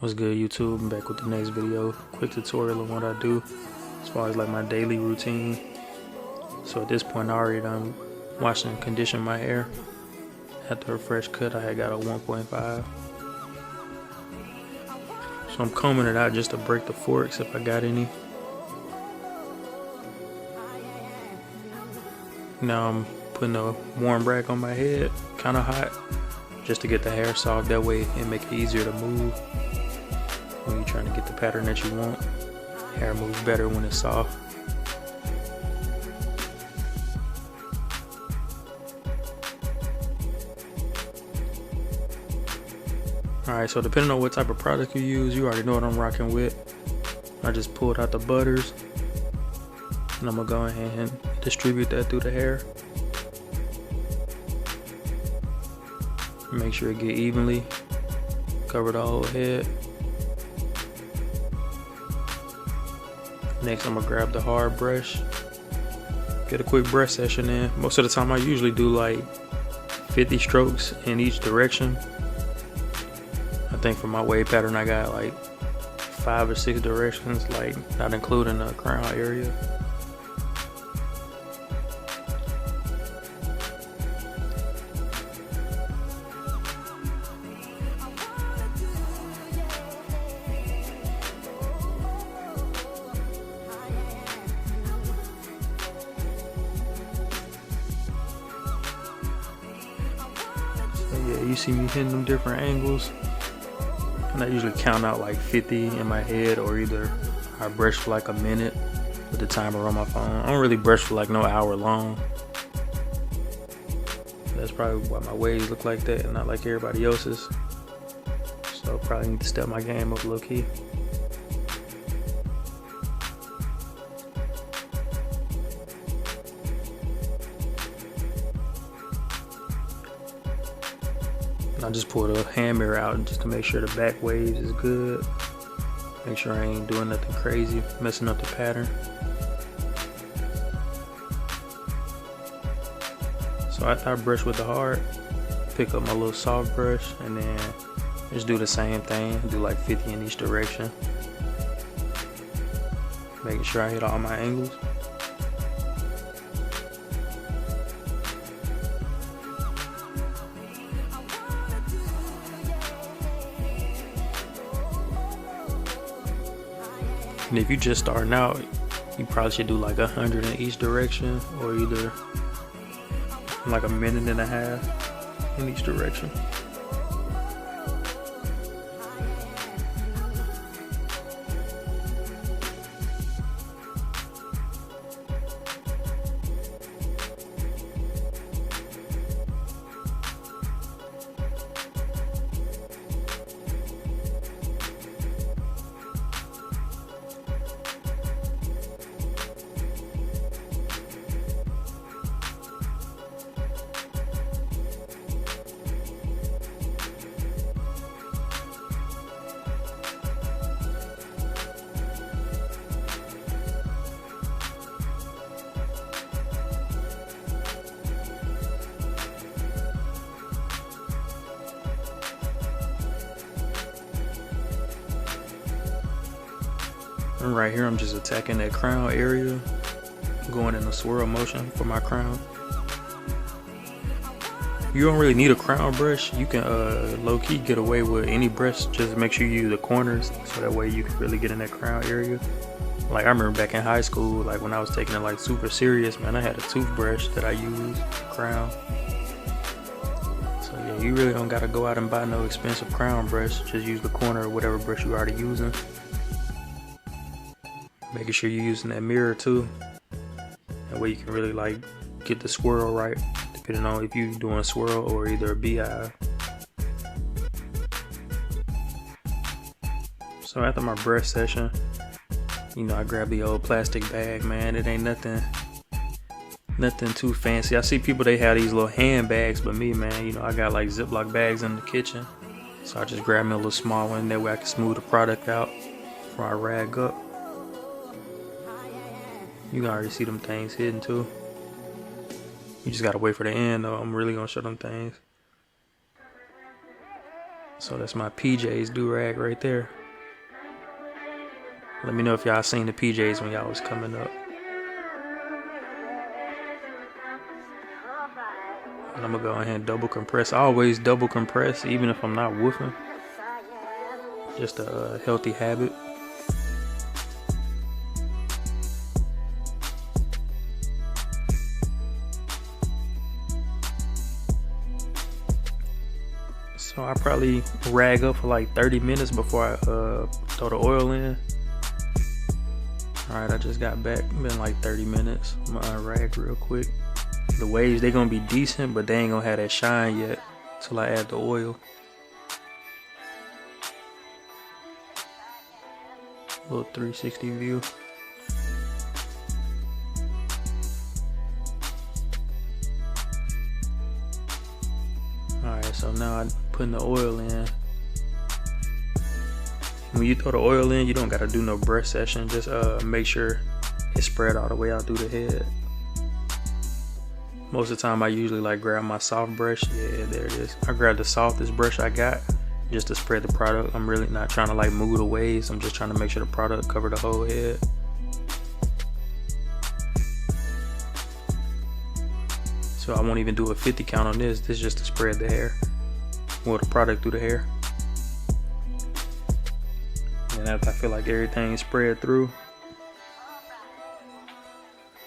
What's good, YouTube? I'm back with the next video. Quick tutorial on what I do as far as like my daily routine. So at this point I already done washed and conditioned my hair. After a fresh cut I had got a 1.5. So I'm combing it out just to break the forks if I got any. Now I'm putting a warm rag on my head, kind of hot, just to get the hair soft. That way it make it easier to move when you're trying to get the pattern that you want. Hair moves better when it's soft. Alright, so depending on what type of product you use, you already know what I'm rocking with. I just pulled out the butters and I'm gonna go ahead and distribute that through the hair. Make sure it get evenly, cover the whole head. Next I'm gonna grab the hard brush, get a quick brush session in. Most of the time I usually do like 50 strokes in each direction. I think for my wave pattern I got like 5 or 6 directions, like not including the crown area. Yeah, you see me hitting them different angles, and I usually count out like 50 in my head, or either I brush for like a minute with the timer on my phone. I don't really brush for like no hour long. That's probably why my waves look like that and not like everybody else's. So probably need to step my game up low key. I just pulled a hand mirror out just to make sure the back waves is good. Make sure I ain't doing nothing crazy, messing up the pattern. So after I brush with the hard, pick up my little soft brush and then just do the same thing. Do like 50 in each direction. Making sure I hit all my angles. And if you're just starting out, you probably should do like 100 in each direction, or either like a minute and a half in each direction. And right here I'm just attacking that crown area, going in a swirl motion for my crown. You don't really need a crown brush. You can low-key get away with any brush. Just make sure you use the corners, so that way you can really get in that crown area. Like I remember back in high school, like when I was taking it like super serious, man, I had a toothbrush that I used crown. So yeah, you really don't gotta go out and buy no expensive crown brush. Just use the corner or whatever brush you're already using. Making sure you're using that mirror too. That way you can really like get the swirl right, depending on if you're doing a swirl or either a beehive. So after my brush session, you know, I grab the old plastic bag, man. It ain't nothing too fancy. I see people, they have these little hand bags, but me, man, you know, I got like Ziploc bags in the kitchen. So I just grab me a little small one, that way I can smooth the product out before I rag up. You can already see them things hidden too. You just gotta wait for the end though. I'm really gonna show them things. So that's my PJs do-rag right there. Let me know if y'all seen the PJs when y'all was coming up. And I'm gonna go ahead and double compress. I always double compress even if I'm not woofing. Just a healthy habit. So I probably rag up for like 30 minutes before I throw the oil in. Alright, I just got back. Been like 30 minutes. I'm gonna unrag real quick. The waves, they gonna be decent, but they ain't gonna have that shine yet till I add the oil. Little 360 view. Alright, so now I'm putting the oil in. When you throw the oil in, you don't gotta do no brush session. Just make sure it's spread all the way out through the head. Most of the time I usually like grab my soft brush. Yeah, there it is. I grab the softest brush I got just to spread the product. I'm really not trying to like move the waves. I'm just trying to make sure the product cover the whole head. So I won't even do a 50 count on this. This is just to spread the hair. Well, the product through the hair. And after I feel like everything's spread through,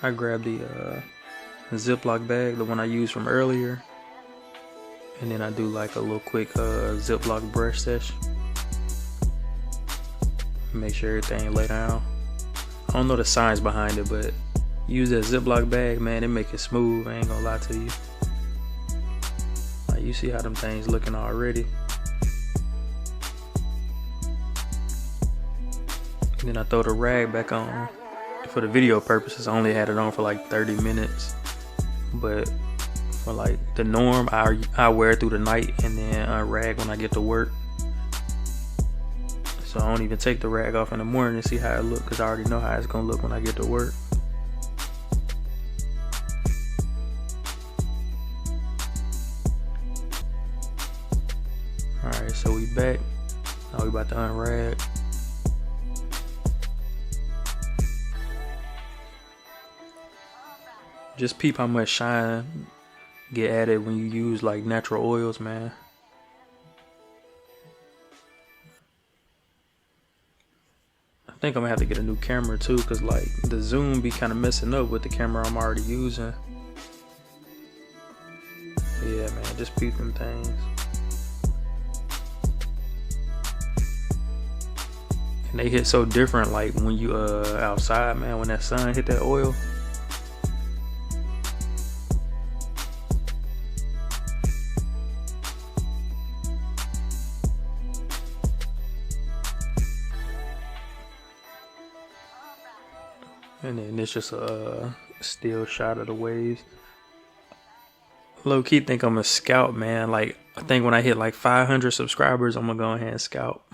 I grab the Ziploc bag, the one I used from earlier, and then I do like a little quick Ziploc brush session. Make sure everything lay down. I don't know the science behind it, but use that Ziploc bag, man, it make it smooth. I ain't gonna lie to you. Like, you see how them things looking already. And then I throw the rag back on. For the video purposes, I only had it on for like 30 minutes. But for like the norm, I wear it through the night and then unrag when I get to work. So I don't even take the rag off in the morning to see how it look, because I already know how it's gonna look when I get to work. Alright, so we back. Now we about to unrag. Just peep how much shine get added when you use like natural oils, man. I think I'm gonna have to get a new camera too, cause like the zoom be kind of messing up with the camera I'm already using. Yeah, man, just peep them things. And they hit so different, like when you outside, man, when that sun hit that oil. And then it's just a still shot of the waves. Low key think I'm a scout, man. Like, I think when I hit like 500 subscribers, I'm gonna go ahead and scout.